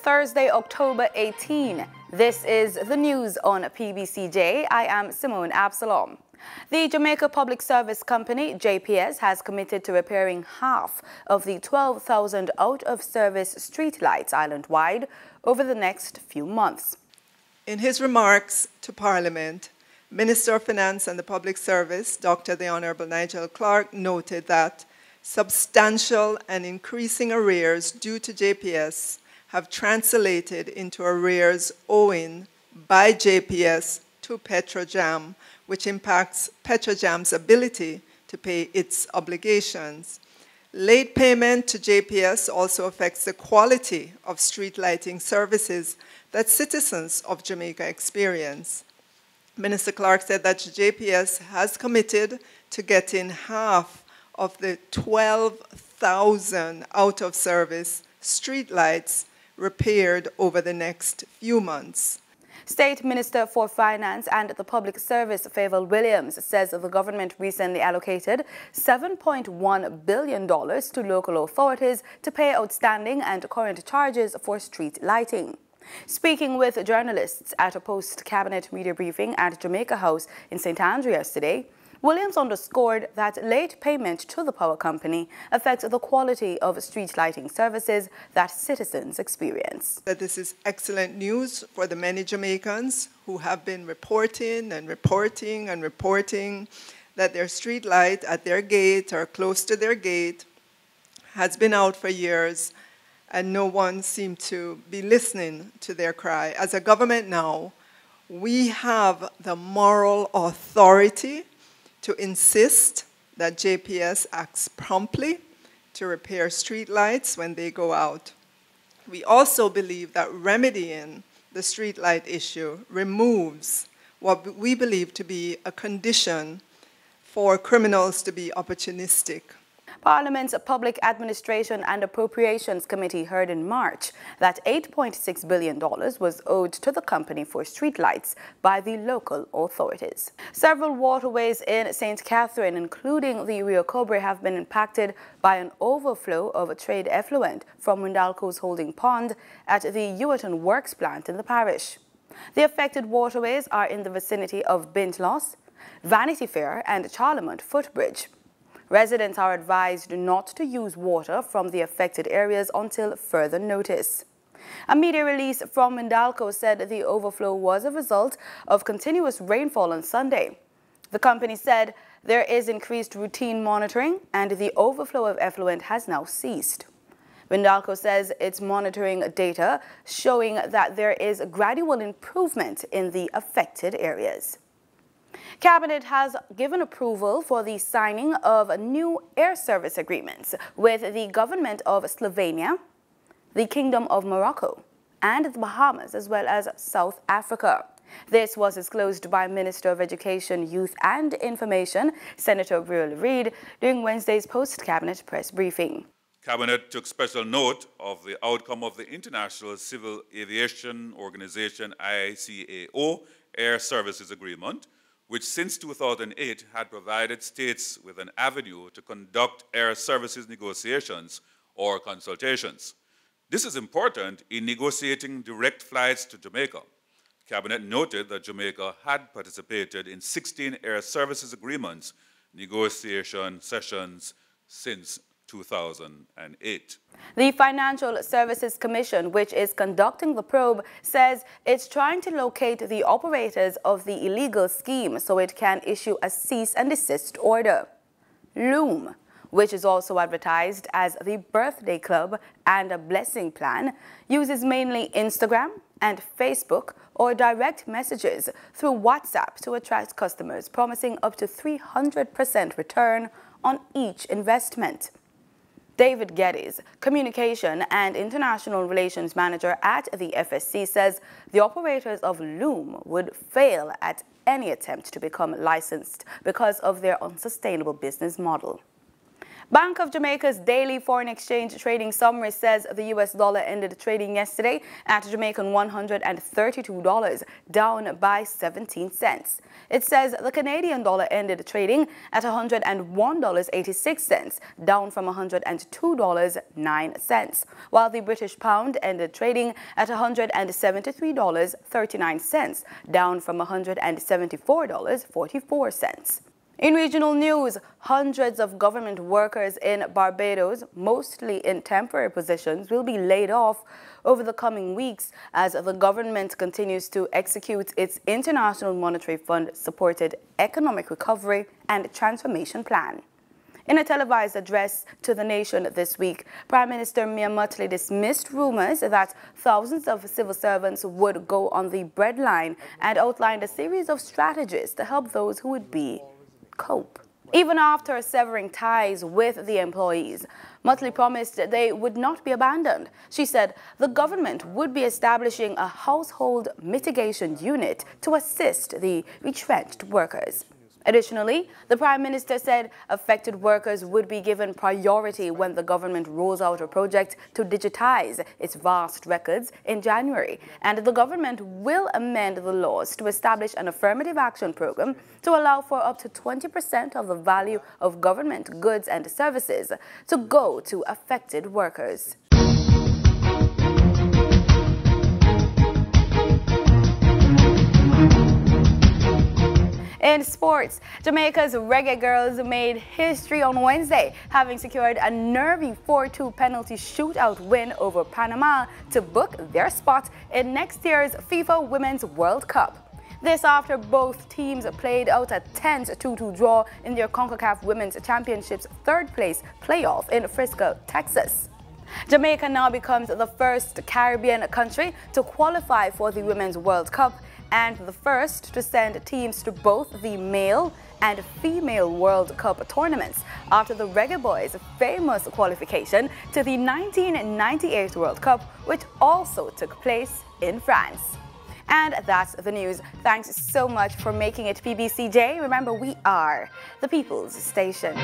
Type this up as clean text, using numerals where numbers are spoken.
Thursday, October 18. This is the news on PBCJ. I am Simone Absalom. The Jamaica Public Service Company, JPS, has committed to repairing half of the 12,000 out-of-service streetlights island-wide over the next few months. In his remarks to Parliament, Minister of Finance and the Public Service, Dr. the Honourable Nigel Clark, noted that substantial and increasing arrears due to JPS have translated into arrears owing by JPS to Petrojam, which impacts Petrojam's ability to pay its obligations. Late payment to JPS also affects the quality of street lighting services that citizens of Jamaica experience. Minister Clark said that JPS has committed to getting half of the 12,000 out-of-service street lights repaired over the next few months. State Minister for Finance and the Public Service, Favour Williams, says the government recently allocated $7.1 billion to local authorities to pay outstanding and current charges for street lighting. Speaking with journalists at a post-cabinet media briefing at Jamaica House in St. Andreas today, Williams underscored that late payment to the power company affects the quality of street lighting services that citizens experience. That this is excellent news for the many Jamaicans who have been reporting that their street light at their gate or close to their gate has been out for years and no one seemed to be listening to their cry. As a government now, we have the moral authority to insist that JPS acts promptly to repair street lights when they go out. We also believe that remedying the street light issue removes what we believe to be a condition for criminals to be opportunistic. Parliament's Public Administration and Appropriations Committee heard in March that $8.6 billion was owed to the company for streetlights by the local authorities. Several waterways in St. Catherine, including the Rio Cobre, have been impacted by an overflow of trade effluent from Windalco's holding pond at the Ewerton Works plant in the parish. The affected waterways are in the vicinity of Bintloss, Vanity Fair and Charlemont Footbridge. Residents are advised not to use water from the affected areas until further notice. A media release from Windalco said the overflow was a result of continuous rainfall on Sunday. The company said there is increased routine monitoring and the overflow of effluent has now ceased. Windalco says it's monitoring data showing that there is a gradual improvement in the affected areas. Cabinet has given approval for the signing of new air service agreements with the government of Slovenia, the Kingdom of Morocco, and the Bahamas, as well as South Africa. This was disclosed by Minister of Education, Youth and Information, Senator Brill Reid, during Wednesday's post-cabinet press briefing. Cabinet took special note of the outcome of the International Civil Aviation Organization, ICAO, Air Services Agreement, which since 2008 had provided states with an avenue to conduct air services negotiations or consultations. This is important in negotiating direct flights to Jamaica. Cabinet noted that Jamaica had participated in 16 air services agreements negotiation sessions since 2008. The Financial Services Commission, which is conducting the probe, says it's trying to locate the operators of the illegal scheme so it can issue a cease and desist order. Loom, which is also advertised as the Birthday Club and a Blessing Plan, uses mainly Instagram and Facebook or direct messages through WhatsApp to attract customers, promising up to 300% return on each investment. David Geddes, Communication and International Relations Manager at the FSC, says the operators of Loom would fail at any attempt to become licensed because of their unsustainable business model. Bank of Jamaica's daily foreign exchange trading summary says the US dollar ended trading yesterday at Jamaican $132, down by 17 cents. It says the Canadian dollar ended trading at $101.86, down from $102.09, while the British pound ended trading at $173.39, down from $174.44. In regional news, hundreds of government workers in Barbados, mostly in temporary positions, will be laid off over the coming weeks as the government continues to execute its International Monetary Fund-supported economic recovery and transformation plan. In a televised address to the nation this week, Prime Minister Mia Mottley dismissed rumors that thousands of civil servants would go on the breadline and outlined a series of strategies to help those who would cope. Even after severing ties with the employees, Mottley promised they would not be abandoned. She said the government would be establishing a household mitigation unit to assist the retrenched workers. Additionally, the Prime Minister said affected workers would be given priority when the government rolls out a project to digitize its vast records in January, and the government will amend the laws to establish an affirmative action program to allow for up to 20% of the value of government goods and services to go to affected workers. In sports, Jamaica's Reggae Girls made history on Wednesday, having secured a nervy 4-2 penalty shootout win over Panama to book their spot in next year's FIFA Women's World Cup. This after both teams played out a tense 2-2 draw in their CONCACAF Women's Championship's third-place playoff in Frisco, Texas. Jamaica now becomes the first Caribbean country to qualify for the Women's World Cup and the first to send teams to both the male and female World Cup tournaments after the Reggae Boys' famous qualification to the 1998 World Cup, which also took place in France. And that's the news. Thanks so much for making it PBCJ. Remember, we are the People's Station.